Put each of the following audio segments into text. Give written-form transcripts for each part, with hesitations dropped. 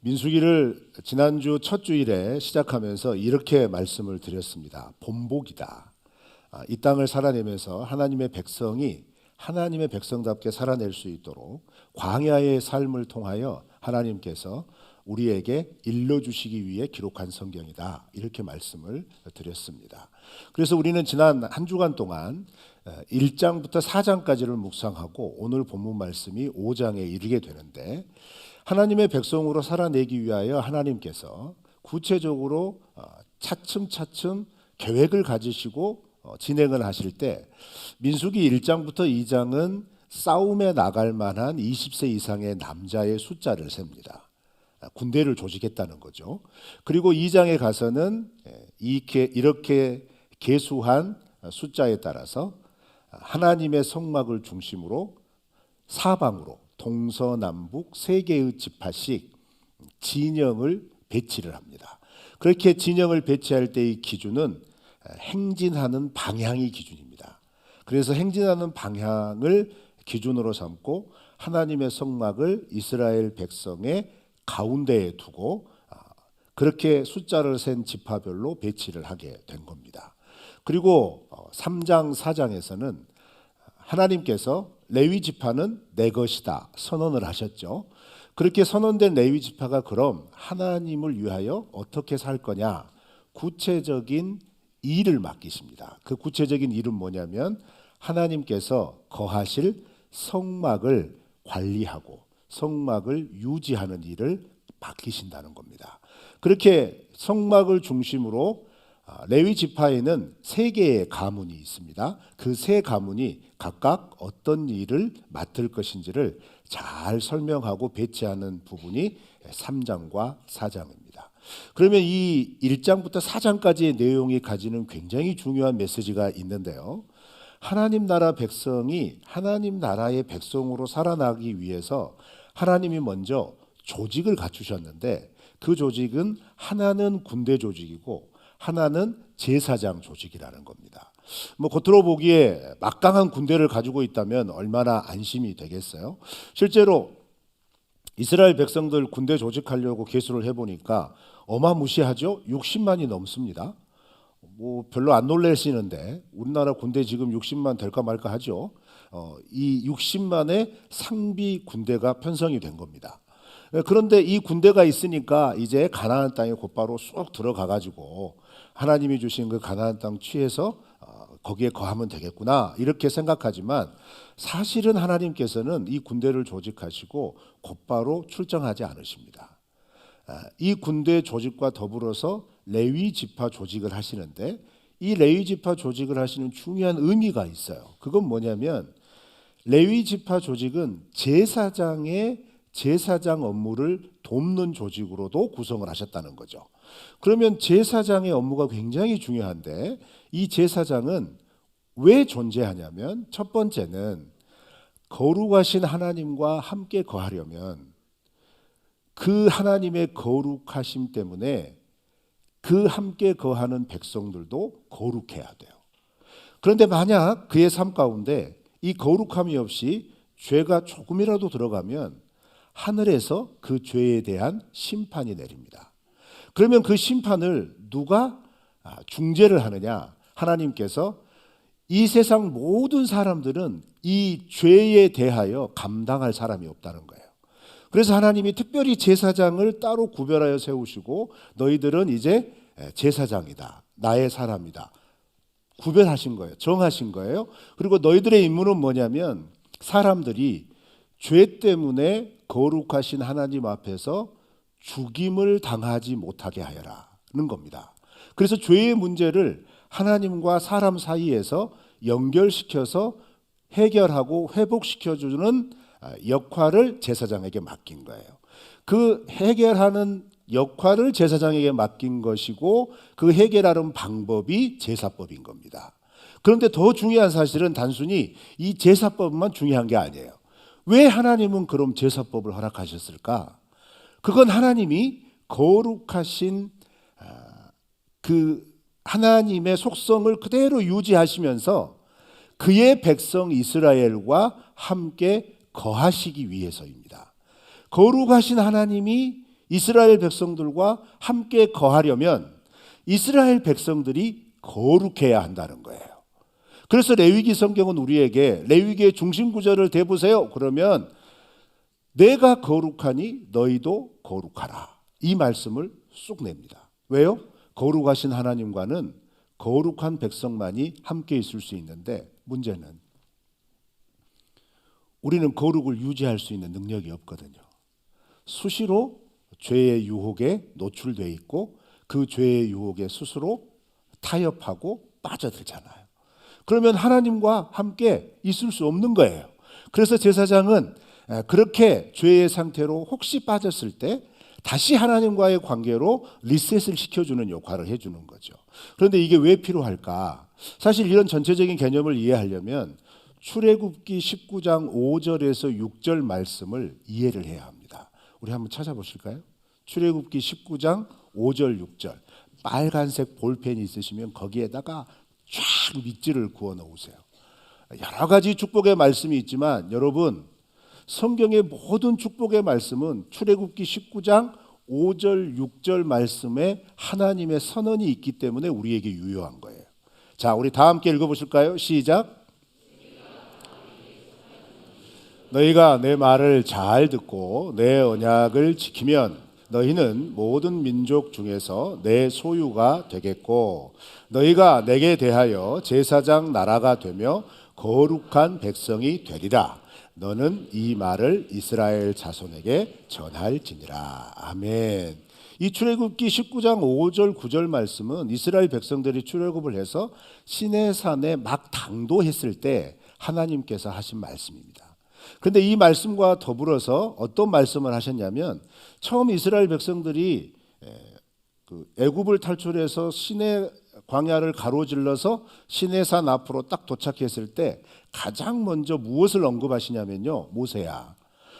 민수기를 지난주 첫 주일에 시작하면서 이렇게 말씀을 드렸습니다. 본복이다. 이 땅을 살아내면서 하나님의 백성이 하나님의 백성답게 살아낼 수 있도록 광야의 삶을 통하여 하나님께서 우리에게 일러주시기 위해 기록한 성경이다. 이렇게 말씀을 드렸습니다. 그래서 우리는 지난 한 주간 동안 1장부터 4장까지를 묵상하고 오늘 본문 말씀이 5장에 이르게 되는데, 하나님의 백성으로 살아내기 위하여 하나님께서 구체적으로 차츰차츰 계획을 가지시고 진행을 하실 때, 민수기 1장부터 2장은 싸움에 나갈 만한 20세 이상의 남자의 숫자를 셉니다. 군대를 조직했다는 거죠. 그리고 2장에 가서는 이렇게 계수한 숫자에 따라서 하나님의 성막을 중심으로 사방으로 동서남북 세 개의 지파씩 진영을 배치를 합니다. 그렇게 진영을 배치할 때의 기준은 행진하는 방향이 기준입니다. 그래서 행진하는 방향을 기준으로 삼고 하나님의 성막을 이스라엘 백성의 가운데에 두고 그렇게 숫자를 센 지파별로 배치를 하게 된 겁니다. 그리고 3장 4장에서는 하나님께서 레위 지파는 내 것이다 선언을 하셨죠. 그렇게 선언된 레위 지파가 그럼 하나님을 위하여 어떻게 살 거냐, 구체적인 일을 맡기십니다. 그 구체적인 일은 뭐냐면 하나님께서 거하실 성막을 관리하고 성막을 유지하는 일을 맡기신다는 겁니다. 그렇게 성막을 중심으로 레위 지파에는 세 개의 가문이 있습니다. 그 세 가문이 각각 어떤 일을 맡을 것인지를 잘 설명하고 배치하는 부분이 3장과 4장입니다. 그러면 이 1장부터 4장까지의 내용이 가지는 굉장히 중요한 메시지가 있는데요. 하나님 나라 백성이 하나님 나라의 백성으로 살아나기 위해서 하나님이 먼저 조직을 갖추셨는데, 그 조직은 하나는 군대 조직이고 하나는 제사장 조직이라는 겁니다. 겉으로 보기에 막강한 군대를 가지고 있다면 얼마나 안심이 되겠어요? 실제로 이스라엘 백성들 군대 조직하려고 계수를 해보니까 어마무시하죠. 60만이 넘습니다. 별로 안 놀라시는데 우리나라 군대 지금 60만 될까 말까 하죠. 이 60만의 상비 군대가 편성이 된 겁니다. 그런데 이 군대가 있으니까 이제 가나안 땅에 곧바로 쑥 들어가 가지고 하나님이 주신 그 가나안 땅 취해서 거기에 거하면 되겠구나 이렇게 생각하지만, 사실은 하나님께서는 이 군대를 조직하시고 곧바로 출정하지 않으십니다. 이 군대 조직과 더불어서 레위 지파 조직을 하시는데, 이 레위 지파 조직을 하시는 중요한 의미가 있어요. 그건 뭐냐면 레위 지파 조직은 제사장의 제사장 업무를 돕는 조직으로도 구성을 하셨다는 거죠. 그러면 제사장의 업무가 굉장히 중요한데, 이 제사장은 왜 존재하냐면, 첫 번째는 거룩하신 하나님과 함께 거하려면 그 하나님의 거룩하심 때문에 그 함께 거하는 백성들도 거룩해야 돼요. 그런데 만약 그의 삶 가운데 이 거룩함이 없이 죄가 조금이라도 들어가면 하늘에서 그 죄에 대한 심판이 내립니다. 그러면 그 심판을 누가 중재를 하느냐? 하나님께서 이 세상 모든 사람들은 이 죄에 대하여 감당할 사람이 없다는 거예요. 그래서 하나님이 특별히 제사장을 따로 구별하여 세우시고, 너희들은 이제 제사장이다, 나의 사람이다, 구별하신 거예요. 정하신 거예요. 그리고 너희들의 임무는 뭐냐면 사람들이 죄 때문에 거룩하신 하나님 앞에서 죽임을 당하지 못하게 하여라는 겁니다. 그래서 죄의 문제를 하나님과 사람 사이에서 연결시켜서 해결하고 회복시켜주는 역할을 제사장에게 맡긴 거예요. 그 해결하는 역할을 제사장에게 맡긴 것이고, 그 해결하는 방법이 제사법인 겁니다. 그런데 더 중요한 사실은 단순히 이 제사법만 중요한 게 아니에요. 왜 하나님은 그럼 제사법을 허락하셨을까? 그건 하나님이 거룩하신 그 하나님의 속성을 그대로 유지하시면서 그의 백성 이스라엘과 함께 거하시기 위해서입니다. 거룩하신 하나님이 이스라엘 백성들과 함께 거하려면 이스라엘 백성들이 거룩해야 한다는 거예요. 그래서 레위기 성경은 우리에게 레위기의 중심 구절을 대보세요. 그러면 내가 거룩하니 너희도 거룩하라. 이 말씀을 쑥 냅니다. 왜요? 거룩하신 하나님과는 거룩한 백성만이 함께 있을 수 있는데 문제는 우리는 거룩을 유지할 수 있는 능력이 없거든요. 수시로 죄의 유혹에 노출되어 있고 그 죄의 유혹에 스스로 타협하고 빠져들잖아요. 그러면 하나님과 함께 있을 수 없는 거예요. 그래서 제사장은 그렇게 죄의 상태로 혹시 빠졌을 때 다시 하나님과의 관계로 리셋을 시켜주는 역할을 해주는 거죠. 그런데 이게 왜 필요할까? 사실 이런 전체적인 개념을 이해하려면 출애굽기 19장 5절에서 6절 말씀을 이해를 해야 합니다. 우리 한번 찾아보실까요? 출애굽기 19장 5절 6절 빨간색 볼펜이 있으시면 거기에다가 쫙 밑줄을 그어 놓으세요. 여러 가지 축복의 말씀이 있지만 여러분 성경의 모든 축복의 말씀은 출애굽기 19장 5절 6절 말씀에 하나님의 선언이 있기 때문에 우리에게 유효한 거예요. 자, 우리 다 함께 읽어보실까요? 시작. 너희가 내 말을 잘 듣고 내 언약을 지키면 너희는 모든 민족 중에서 내 소유가 되겠고 너희가 내게 대하여 제사장 나라가 되며 거룩한 백성이 되리라. 너는 이 말을 이스라엘 자손에게 전할지니라. 아멘. 이 출애굽기 19장 5절 9절 말씀은 이스라엘 백성들이 출애굽을 해서 시내산에 막 당도했을 때 하나님께서 하신 말씀입니다. 그런데 이 말씀과 더불어서 어떤 말씀을 하셨냐면 처음 이스라엘 백성들이 애굽을 탈출해서 시내 광야를 가로질러서 시내산 앞으로 딱 도착했을 때 가장 먼저 무엇을 언급하시냐면요. 모세야,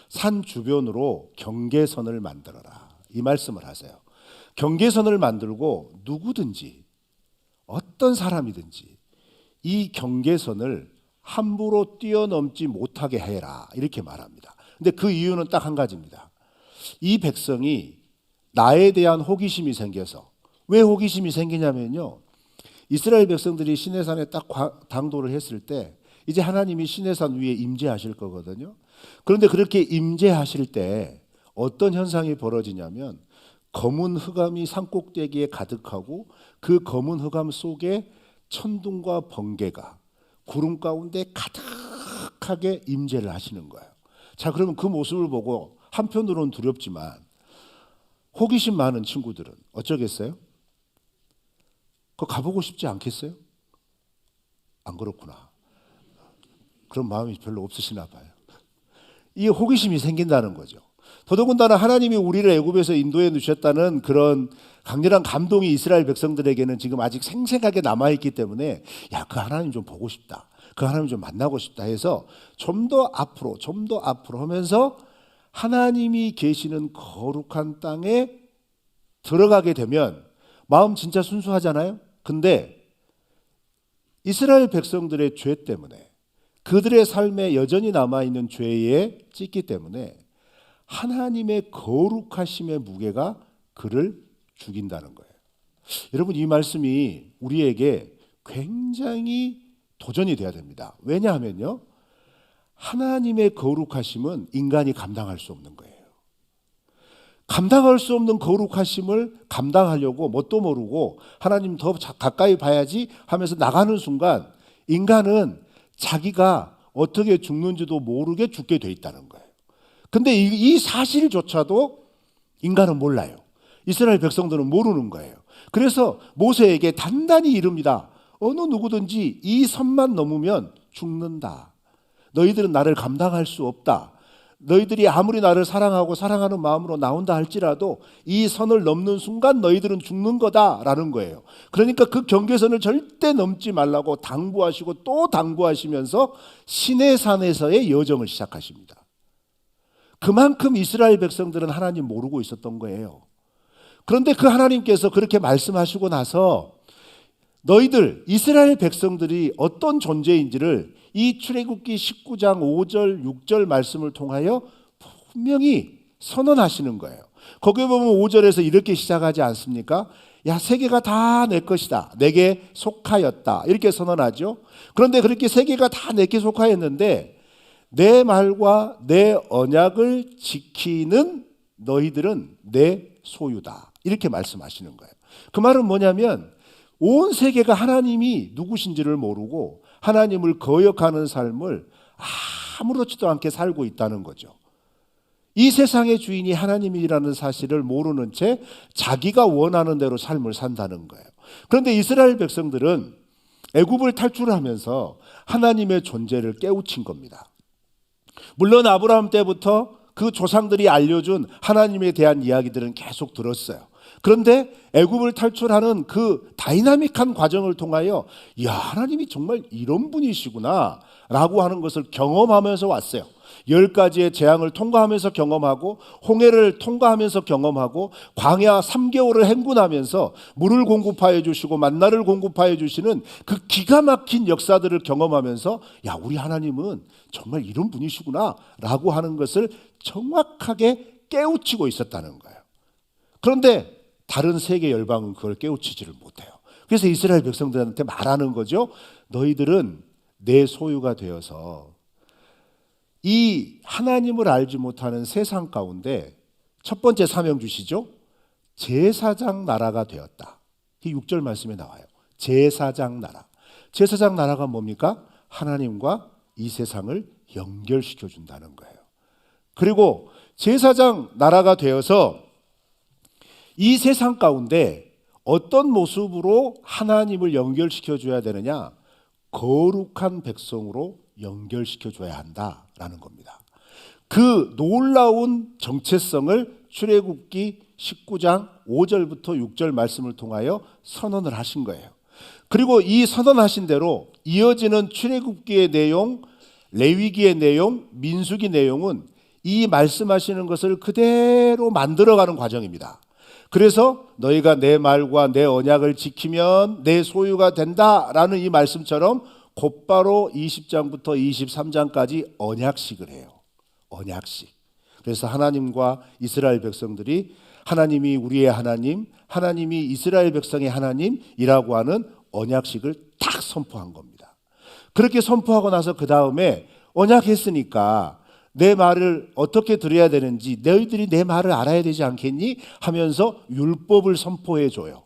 산 주변으로 경계선을 만들어라. 이 말씀을 하세요. 경계선을 만들고 누구든지 어떤 사람이든지 이 경계선을 함부로 뛰어넘지 못하게 해라. 이렇게 말합니다. 근데 그 이유는 딱 한 가지입니다. 이 백성이 나에 대한 호기심이 생겨서 왜 호기심이 생기냐면요. 이스라엘 백성들이 시내산에 딱 당도를 했을 때 이제 하나님이 시내산 위에 임재하실 거거든요. 그런데 그렇게 임재하실 때 어떤 현상이 벌어지냐면 검은 흑암이 산꼭대기에 가득하고 그 검은 흑암 속에 천둥과 번개가 구름 가운데 가득하게 임재를 하시는 거예요. 자, 그러면 그 모습을 보고 한편으로는 두렵지만 호기심 많은 친구들은 어쩌겠어요? 그거 가보고 싶지 않겠어요? 안 그렇구나. 그런 마음이 별로 없으시나 봐요. 이 호기심이 생긴다는 거죠. 더더군다나 하나님이 우리를 애굽에서 인도해 주셨다는 그런 강렬한 감동이 이스라엘 백성들에게는 지금 아직 생생하게 남아있기 때문에 야, 그 하나님 좀 보고 싶다. 그 하나님 좀 만나고 싶다 해서 좀 더 앞으로 하면서 하나님이 계시는 거룩한 땅에 들어가게 되면 마음 진짜 순수하잖아요. 근데 이스라엘 백성들의 죄 때문에 그들의 삶에 여전히 남아있는 죄에 찢기 때문에 하나님의 거룩하심의 무게가 그를 죽인다는 거예요. 여러분, 이 말씀이 우리에게 굉장히 도전이 돼야 됩니다. 왜냐하면요, 하나님의 거룩하심은 인간이 감당할 수 없는 거예요. 감당할 수 없는 거룩하심을 감당하려고 뭣도 모르고 하나님 더 가까이 봐야지 하면서 나가는 순간 인간은 자기가 어떻게 죽는지도 모르게 죽게 돼 있다는 거예요. 근데 이 사실조차도 인간은 몰라요. 이스라엘 백성들은 모르는 거예요. 그래서 모세에게 단단히 이릅니다. 어느 누구든지 이 선만 넘으면 죽는다. 너희들은 나를 감당할 수 없다. 너희들이 아무리 나를 사랑하고 사랑하는 마음으로 나온다 할지라도 이 선을 넘는 순간 너희들은 죽는 거다라는 거예요. 그러니까 그 경계선을 절대 넘지 말라고 당부하시고 또 당부하시면서 시내산에서의 여정을 시작하십니다. 그만큼 이스라엘 백성들은 하나님 모르고 있었던 거예요. 그런데 그 하나님께서 그렇게 말씀하시고 나서 너희들 이스라엘 백성들이 어떤 존재인지를 이 출애굽기 19장 5절 6절 말씀을 통하여 분명히 선언하시는 거예요. 거기에 보면 5절에서 이렇게 시작하지 않습니까? 야, 세계가 다 내 것이다. 내게 속하였다. 이렇게 선언하죠. 그런데 그렇게 세계가 다 내게 속하였는데 내 말과 내 언약을 지키는 너희들은 내 소유다. 이렇게 말씀하시는 거예요. 그 말은 뭐냐면 온 세계가 하나님이 누구신지를 모르고 하나님을 거역하는 삶을 아무렇지도 않게 살고 있다는 거죠. 이 세상의 주인이 하나님이라는 사실을 모르는 채 자기가 원하는 대로 삶을 산다는 거예요. 그런데 이스라엘 백성들은 애굽을 탈출하면서 하나님의 존재를 깨우친 겁니다. 물론 아브라함 때부터 그 조상들이 알려준 하나님에 대한 이야기들은 계속 들었어요. 그런데 애굽을 탈출하는 그 다이나믹한 과정을 통하여 야, 하나님이 정말 이런 분이시구나 라고 하는 것을 경험하면서 왔어요. 10가지의 재앙을 통과하면서 경험하고 홍해를 통과하면서 경험하고 광야 3개월을 행군하면서 물을 공급하여 주시고 만나를 공급하여 주시는 그 기가 막힌 역사들을 경험하면서 야, 우리 하나님은 정말 이런 분이시구나 라고 하는 것을 정확하게 깨우치고 있었다는 거예요. 그런데 다른 세계 열방은 그걸 깨우치지를 못해요. 그래서 이스라엘 백성들한테 말하는 거죠. 너희들은 내 소유가 되어서 이 하나님을 알지 못하는 세상 가운데 첫 번째 사명 주시죠. 제사장 나라가 되었다. 이 6절 말씀에 나와요. 제사장 나라. 제사장 나라가 뭡니까? 하나님과 이 세상을 연결시켜 준다는 거예요. 그리고 제사장 나라가 되어서 이 세상 가운데 어떤 모습으로 하나님을 연결시켜 줘야 되느냐? 거룩한 백성으로 연결시켜 줘야 한다라는 겁니다. 그 놀라운 정체성을 출애굽기 19장 5절부터 6절 말씀을 통하여 선언을 하신 거예요. 그리고 이 선언하신 대로 이어지는 출애굽기의 내용, 레위기의 내용, 민수기 내용은 이 말씀하시는 것을 그대로 만들어가는 과정입니다. 그래서 너희가 내 말과 내 언약을 지키면 내 소유가 된다라는 이 말씀처럼 곧바로 20장부터 23장까지 언약식을 해요. 언약식. 그래서 하나님과 이스라엘 백성들이 하나님이 우리의 하나님, 하나님이 이스라엘 백성의 하나님이라고 하는 언약식을 딱 선포한 겁니다. 그렇게 선포하고 나서 그 다음에 언약했으니까 내 말을 어떻게 들어야 되는지 너희들이 내 말을 알아야 되지 않겠니? 하면서 율법을 선포해 줘요.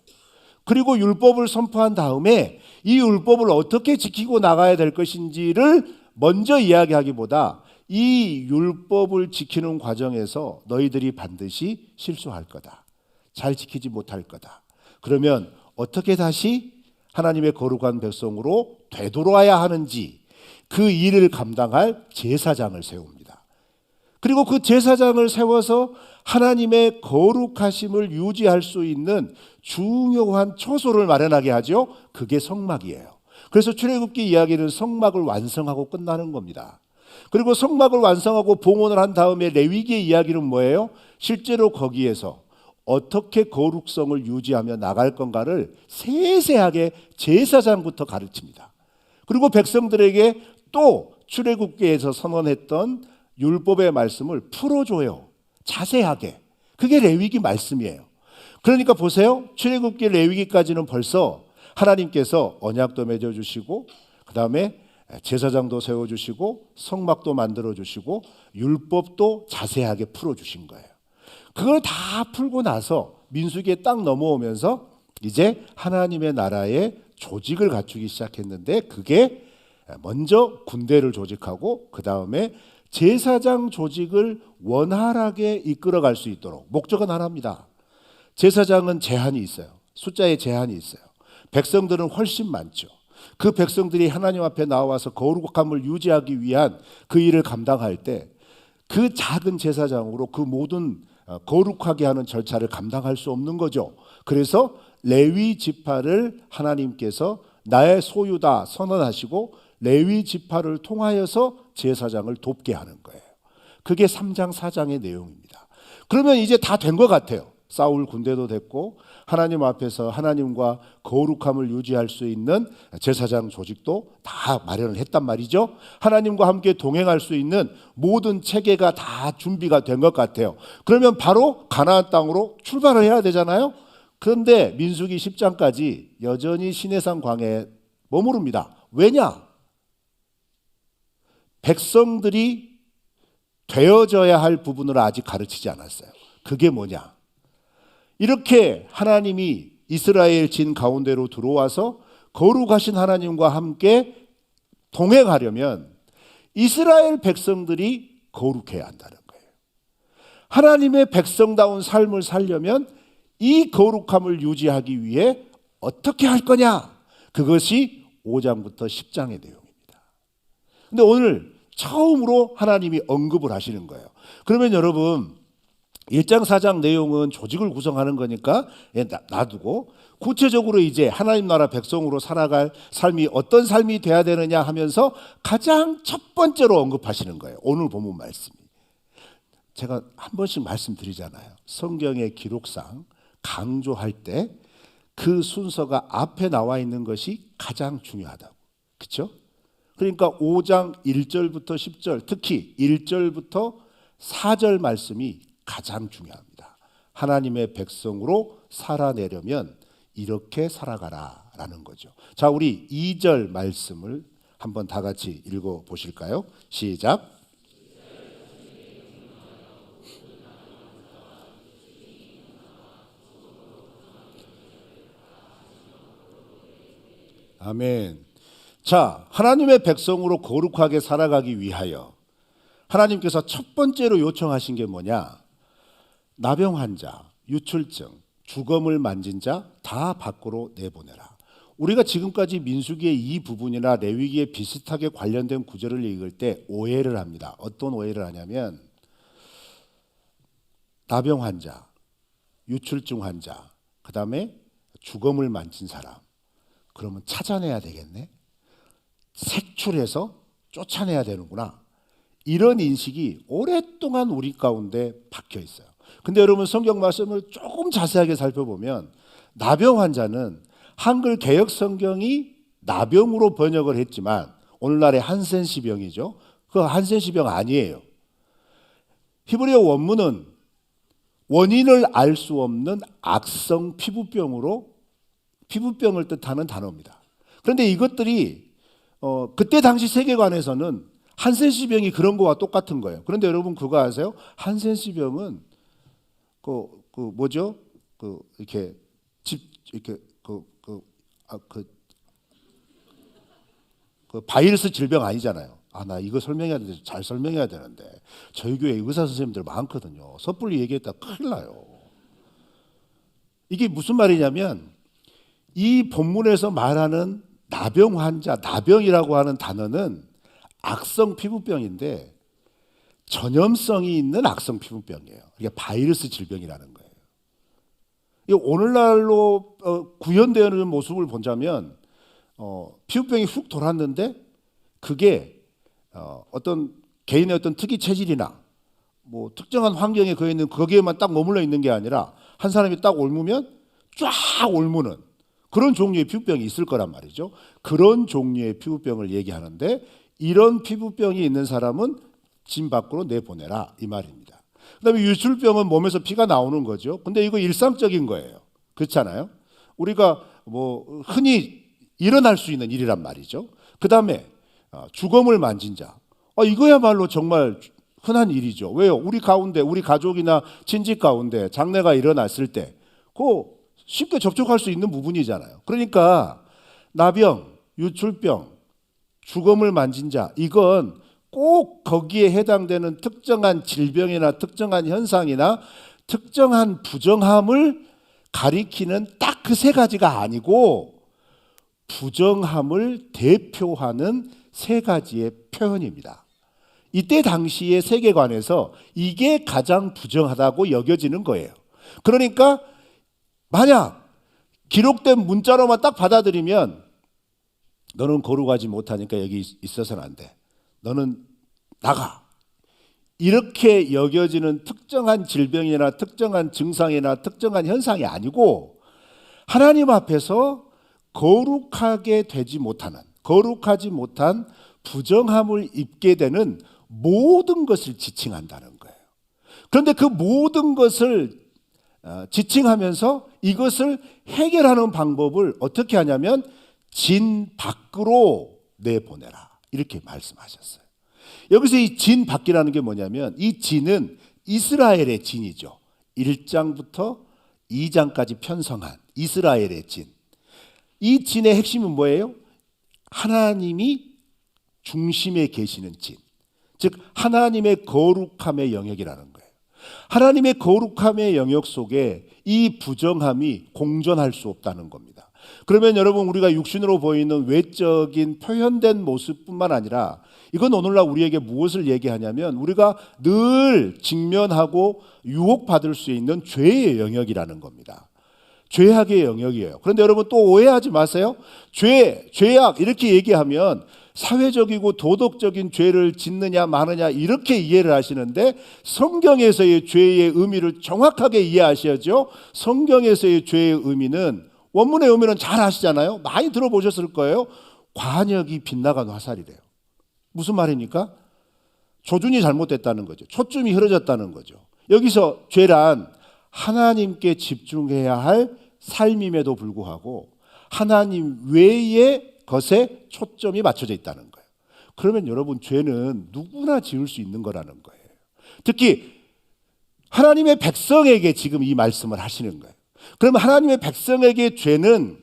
그리고 율법을 선포한 다음에 이 율법을 어떻게 지키고 나가야 될 것인지를 먼저 이야기하기보다 이 율법을 지키는 과정에서 너희들이 반드시 실수할 거다. 잘 지키지 못할 거다. 그러면 어떻게 다시 하나님의 거룩한 백성으로 되돌아야 하는지 그 일을 감당할 제사장을 세웁니다. 그리고 그 제사장을 세워서 하나님의 거룩하심을 유지할 수 있는 중요한 처소를 마련하게 하죠. 그게 성막이에요. 그래서 출애굽기 이야기는 성막을 완성하고 끝나는 겁니다. 그리고 성막을 완성하고 봉헌을 한 다음에 레위기의 이야기는 뭐예요? 실제로 거기에서 어떻게 거룩성을 유지하며 나갈 건가를 세세하게 제사장부터 가르칩니다. 그리고 백성들에게 또 출애굽기에서 선언했던 율법의 말씀을 풀어줘요. 자세하게. 그게 레위기 말씀이에요. 그러니까 보세요. 출애굽기 레위기까지는 벌써 하나님께서 언약도 맺어주시고 그 다음에 제사장도 세워주시고 성막도 만들어주시고 율법도 자세하게 풀어주신 거예요. 그걸 다 풀고 나서 민수기에 딱 넘어오면서 이제 하나님의 나라의 조직을 갖추기 시작했는데 그게 먼저 군대를 조직하고 그 다음에 제사장 조직을 원활하게 이끌어갈 수 있도록 목적은 하나입니다. 제사장은 제한이 있어요. 숫자에 제한이 있어요. 백성들은 훨씬 많죠. 그 백성들이 하나님 앞에 나와서 거룩함을 유지하기 위한 그 일을 감당할 때 그 작은 제사장으로 그 모든 거룩하게 하는 절차를 감당할 수 없는 거죠. 그래서 레위 지파를 하나님께서 나의 소유다 선언하시고 레위 지파를 통하여서 제사장을 돕게 하는 거예요. 그게 3장 4장의 내용입니다. 그러면 이제 다 된 것 같아요. 싸울 군대도 됐고 하나님 앞에서 하나님과 거룩함을 유지할 수 있는 제사장 조직도 다 마련을 했단 말이죠. 하나님과 함께 동행할 수 있는 모든 체계가 다 준비가 된 것 같아요. 그러면 바로 가나안 땅으로 출발을 해야 되잖아요. 그런데 민수기 10장까지 여전히 시내산 광야에 머무릅니다. 왜냐? 백성들이 되어져야 할 부분을 아직 가르치지 않았어요. 그게 뭐냐? 이렇게 하나님이 이스라엘 진 가운데로 들어와서 거룩하신 하나님과 함께 동행하려면 이스라엘 백성들이 거룩해야 한다는 거예요. 하나님의 백성다운 삶을 살려면 이 거룩함을 유지하기 위해 어떻게 할 거냐? 그것이 5장부터 10장의 내용입니다. 근데 오늘 처음으로 하나님이 언급을 하시는 거예요. 그러면 여러분 1장 4장 내용은 조직을 구성하는 거니까 놔두고 구체적으로 이제 하나님 나라 백성으로 살아갈 삶이 어떤 삶이 돼야 되느냐 하면서 가장 첫 번째로 언급하시는 거예요. 오늘 본문 말씀이. 제가 한 번씩 말씀드리잖아요. 성경의 기록상 강조할 때 그 순서가 앞에 나와 있는 것이 가장 중요하다고. 그렇죠? 그러니까 5장 1절부터 10절, 특히 1절부터 4절 말씀이 가장 중요합니다. 하나님의 백성으로 살아내려면 이렇게 살아가라라는 거죠. 자, 우리 2절 말씀을 한번 다 같이 읽어 보실까요? 시작. 아멘. 자, 하나님의 백성으로 거룩하게 살아가기 위하여 하나님께서 첫 번째로 요청하신 게 뭐냐? 나병 환자, 유출증, 주검을 만진 자 다 밖으로 내보내라. 우리가 지금까지 민수기의 이 부분이나 레위기에 비슷하게 관련된 구절을 읽을 때 오해를 합니다. 어떤 오해를 하냐면 나병 환자, 유출증 환자, 그 다음에 주검을 만진 사람, 그러면 찾아내야 되겠네? 색출해서 쫓아내야 되는구나. 이런 인식이 오랫동안 우리 가운데 박혀 있어요. 근데 여러분 성경 말씀을 조금 자세하게 살펴보면 나병 환자는 한글 개역 성경이 나병으로 번역을 했지만 오늘날의 한센시병이죠. 그 한센시병 아니에요. 히브리어 원문은 원인을 알 수 없는 악성 피부병으로 피부병을 뜻하는 단어입니다. 그런데 이것들이 그때 당시 세계관에서는 한센시병이 그런 거와 똑같은 거예요. 그런데 여러분 그거 아세요? 한센시병은 뭐죠? 이렇게 바이러스 질병 아니잖아요. 나 이거 설명해야 되는데 잘 설명해야 되는데 저희 교회 의사 선생님들 많거든요. 섣불리 얘기했다 큰일 나요. 이게 무슨 말이냐면 이 본문에서 말하는 나병 환자, 나병이라고 하는 단어는 악성 피부병인데 전염성이 있는 악성 피부병이에요. 이게 바이러스 질병이라는 거예요. 오늘날로 구현되는 모습을 보자면 피부병이 훅 돌았는데 그게 어떤 개인의 어떤 특이 체질이나 뭐 특정한 환경에 거해 있는 거기에만 딱 머물러 있는 게 아니라 한 사람이 딱 옮으면 쫙 옮는 그런 종류의 피부병이 있을 거란 말이죠. 그런 종류의 피부병을 얘기하는데 이런 피부병이 있는 사람은 진 밖으로 내보내라 이 말입니다. 그다음에 유출병은 몸에서 피가 나오는 거죠. 근데 이거 일상적인 거예요. 그렇잖아요. 우리가 뭐 흔히 일어날 수 있는 일이란 말이죠. 그다음에 주검을 만진 자. 이거야말로 정말 흔한 일이죠. 왜요? 우리 가운데 우리 가족이나 친지 가운데 장례가 일어났을 때 쉽게 접촉할 수 있는 부분이잖아요. 그러니까 나병, 유출병, 주검을 만진 자 이건 꼭 거기에 해당되는 특정한 질병이나 특정한 현상이나 특정한 부정함을 가리키는 딱 그 세 가지가 아니고 부정함을 대표하는 세 가지의 표현입니다. 이때 당시의 세계관에서 이게 가장 부정하다고 여겨지는 거예요. 그러니까 만약 기록된 문자로만 딱 받아들이면 너는 거룩하지 못하니까 여기 있어서는 안 돼. 너는 나가. 이렇게 여겨지는 특정한 질병이나 특정한 증상이나 특정한 현상이 아니고 하나님 앞에서 거룩하지 못한 부정함을 입게 되는 모든 것을 지칭한다는 거예요. 그런데 그 모든 것을 지칭하면서 이것을 해결하는 방법을 어떻게 하냐면 진 밖으로 내보내라, 이렇게 말씀하셨어요. 여기서 이 진 밖이라는 게 뭐냐면 이 진은 이스라엘의 진이죠. 1장부터 2장까지 편성한 이스라엘의 진. 이 진의 핵심은 뭐예요? 하나님이 중심에 계시는 진, 즉 하나님의 거룩함의 영역이라는 거예요. 하나님의 거룩함의 영역 속에 이 부정함이 공존할 수 없다는 겁니다. 그러면 여러분, 우리가 육신으로 보이는 외적인 표현된 모습뿐만 아니라 이건 오늘날 우리에게 무엇을 얘기하냐면 우리가 늘 직면하고 유혹받을 수 있는 죄의 영역이라는 겁니다. 죄악의 영역이에요. 그런데 여러분 또 오해하지 마세요. 죄악 이렇게 얘기하면 사회적이고 도덕적인 죄를 짓느냐 마느냐 이렇게 이해를 하시는데 성경에서의 죄의 의미를 정확하게 이해하셔야죠. 성경에서의 죄의 의미는, 원문의 의미는 잘 아시잖아요. 많이 들어보셨을 거예요. 관역이 빗나간 화살이래요. 무슨 말입니까? 조준이 잘못됐다는 거죠. 초점이 흐려졌다는 거죠. 여기서 죄란 하나님께 집중해야 할 삶임에도 불구하고 하나님 외의 것에 초점이 맞춰져 있다는 거예요. 그러면 여러분, 죄는 누구나 지을 수 있는 거라는 거예요. 특히 하나님의 백성에게 지금 이 말씀을 하시는 거예요. 그러면 하나님의 백성에게 죄는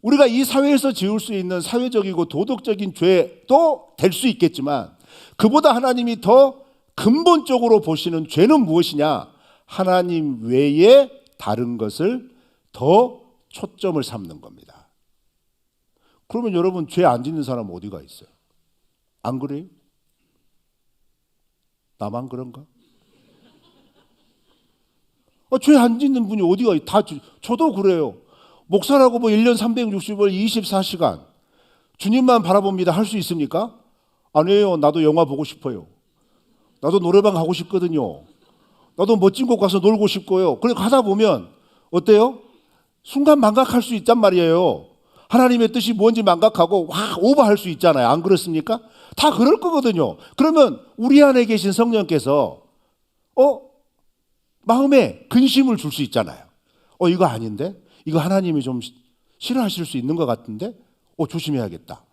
우리가 이 사회에서 지을 수 있는 사회적이고 도덕적인 죄도 될 수 있겠지만 그보다 하나님이 더 근본적으로 보시는 죄는 무엇이냐? 하나님 외에 다른 것을 더 초점을 삼는 겁니다. 그러면 여러분, 죄 안 짓는 사람 어디가 있어요? 안 그래요? 나만 그런가? 죄 안 짓는 분이 어디가 있어요? 저도 그래요. 목사라고 1년 365일 24시간 주님만 바라봅니다 할 수 있습니까? 아니에요. 나도 영화 보고 싶어요. 나도 노래방 가고 싶거든요. 나도 멋진 곳 가서 놀고 싶고요. 그래 가다 보면 어때요? 순간 망각할 수 있단 말이에요. 하나님의 뜻이 뭔지 망각하고 오버할 수 있잖아요. 안 그렇습니까? 다 그럴 거거든요. 그러면 우리 안에 계신 성령께서 마음에 근심을 줄 수 있잖아요. 이거 아닌데? 이거 하나님이 좀 싫어하실 수 있는 것 같은데? 조심해야겠다.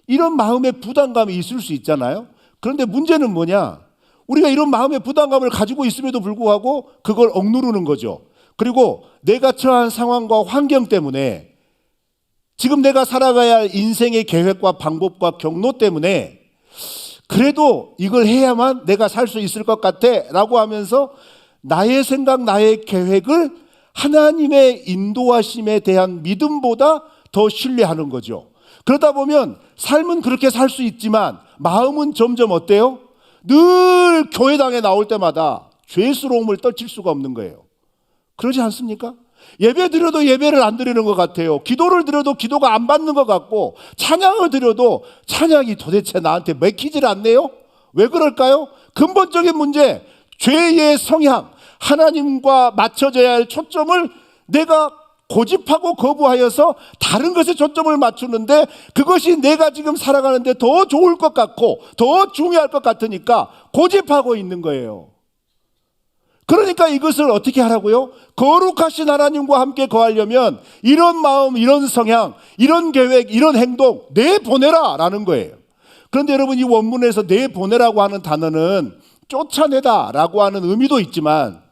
이런 마음의 부담감이 있을 수 있잖아요. 그런데 문제는 뭐냐? 우리가 이런 마음의 부담감을 가지고 있음에도 불구하고 그걸 억누르는 거죠. 그리고 내가 처한 상황과 환경 때문에, 지금 내가 살아가야 할 인생의 계획과 방법과 경로 때문에 그래도 이걸 해야만 내가 살 수 있을 것 같아 라고 하면서 나의 생각, 나의 계획을 하나님의 인도하심에 대한 믿음보다 더 신뢰하는 거죠. 그러다 보면 삶은 그렇게 살 수 있지만 마음은 점점 어때요? 늘 교회당에 나올 때마다 죄스러움을 떨칠 수가 없는 거예요. 그러지 않습니까? 예배 드려도 예배를 안 드리는 것 같아요. 기도를 드려도 기도가 안 받는 것 같고, 찬양을 드려도 찬양이 도대체 나한테 먹히질 않네요. 왜 그럴까요? 근본적인 문제, 죄의 성향, 하나님과 맞춰져야 할 초점을 내가 고집하고 거부하여서 다른 것에 초점을 맞추는데, 그것이 내가 지금 살아가는데 더 좋을 것 같고 더 중요할 것 같으니까 고집하고 있는 거예요. 그러니까 이것을 어떻게 하라고요? 거룩하신 하나님과 함께 거하려면 이런 마음, 이런 성향, 이런 계획, 이런 행동 내보내라 라는 거예요. 그런데 여러분, 이 원문에서 내보내라고 하는 단어는 쫓아내다 라고 하는 의미도 있지만,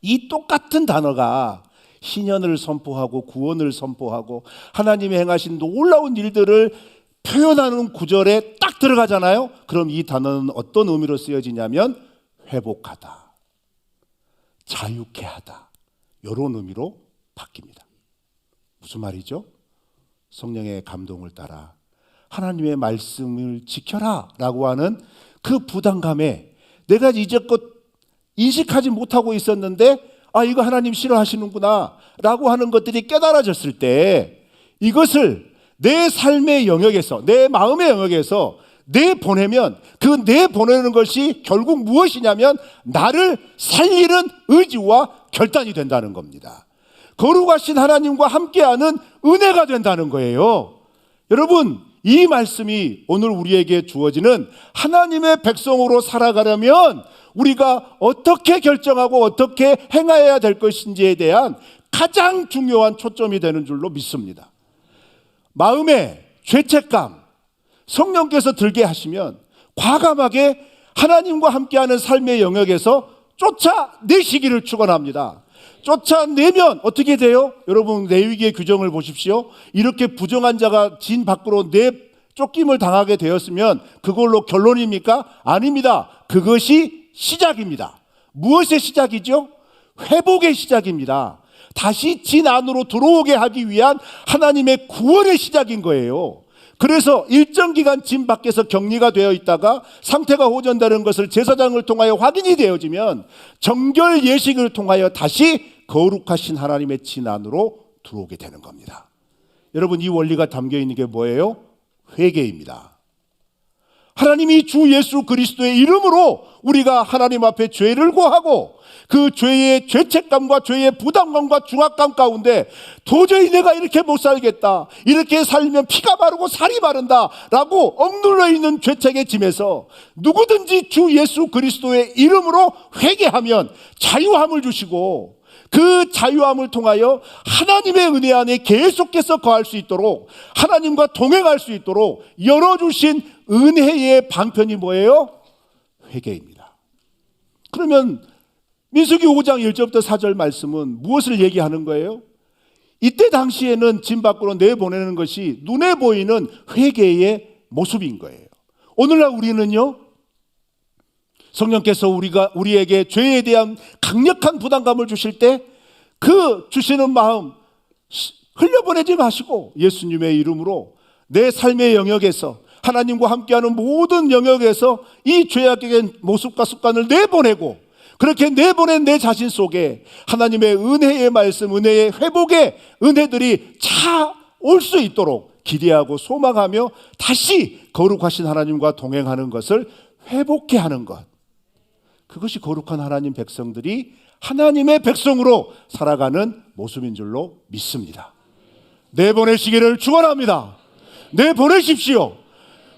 이 똑같은 단어가 신년을 선포하고 구원을 선포하고 하나님이 행하신 놀라운 일들을 표현하는 구절에 딱 들어가잖아요. 그럼 이 단어는 어떤 의미로 쓰여지냐면 회복하다, 자유케 하다, 이런 의미로 바뀝니다. 무슨 말이죠? 성령의 감동을 따라 하나님의 말씀을 지켜라 라고 하는 그 부담감에 내가 이제껏 인식하지 못하고 있었는데 이거 하나님 싫어하시는구나 라고 하는 것들이 깨달아졌을 때, 이것을 내 삶의 영역에서, 내 마음의 영역에서 내보내면 그 내보내는 것이 결국 무엇이냐면 나를 살리는 의지와 결단이 된다는 겁니다. 거룩하신 하나님과 함께하는 은혜가 된다는 거예요. 여러분, 이 말씀이 오늘 우리에게 주어지는 하나님의 백성으로 살아가려면 우리가 어떻게 결정하고 어떻게 행해야 될 것인지에 대한 가장 중요한 초점이 되는 줄로 믿습니다. 마음의 죄책감, 성령께서 들게 하시면 과감하게 하나님과 함께하는 삶의 영역에서 쫓아내시기를 축원합니다. 쫓아내면 어떻게 돼요? 여러분, 레위기의 규정을 보십시오. 이렇게 부정한 자가 진 밖으로 쫓김을 당하게 되었으면 그걸로 결론입니까? 아닙니다. 그것이 시작입니다. 무엇의 시작이죠? 회복의 시작입니다. 다시 진 안으로 들어오게 하기 위한 하나님의 구원의 시작인 거예요. 그래서 일정 기간 진 밖에서 격리가 되어 있다가 상태가 호전되는 것을 제사장을 통하여 확인이 되어지면 정결 예식을 통하여 다시 거룩하신 하나님의 진 안으로 들어오게 되는 겁니다. 여러분, 이 원리가 담겨 있는 게 뭐예요? 회개입니다. 하나님이 주 예수 그리스도의 이름으로 우리가 하나님 앞에 죄를 고하고 그 죄의 죄책감과 죄의 부담감과 중압감 가운데 도저히 내가 이렇게 못 살겠다, 이렇게 살면 피가 마르고 살이 마른다 라고 억눌러 있는 죄책의 짐에서 누구든지 주 예수 그리스도의 이름으로 회개하면 자유함을 주시고 그 자유함을 통하여 하나님의 은혜 안에 계속해서 거할 수 있도록, 하나님과 동행할 수 있도록 열어주신 은혜의 방편이 뭐예요? 회개입니다. 그러면 민수기 5장 1절부터 4절 말씀은 무엇을 얘기하는 거예요? 이때 당시에는 진 밖으로 내보내는 것이 눈에 보이는 회개의 모습인 거예요. 오늘날 우리는요, 성령께서 우리에게 죄에 대한 강력한 부담감을 주실 때 그 주시는 마음 흘려보내지 마시고 예수님의 이름으로 내 삶의 영역에서, 하나님과 함께하는 모든 영역에서 이 죄악의 모습과 습관을 내보내고, 그렇게 내보낸 내 자신 속에 하나님의 은혜의 말씀, 은혜의 회복의 은혜들이 차 올 수 있도록 기대하고 소망하며 다시 거룩하신 하나님과 동행하는 것을 회복케 하는 것, 그것이 거룩한 하나님 백성들이 하나님의 백성으로 살아가는 모습인 줄로 믿습니다. 내보내시기를 축원합니다. 내보내십시오.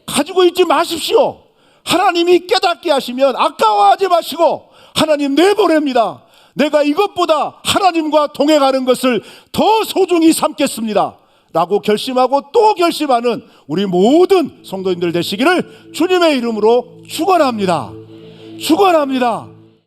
가지고 있지 마십시오. 하나님이 깨닫게 하시면 아까워하지 마시고 하나님 내보냅니다. 내가 이것보다 하나님과 동행하는 것을 더 소중히 삼겠습니다 라고 결심하고 또 결심하는 우리 모든 성도님들 되시기를 주님의 이름으로 축원합니다. 축원합니다.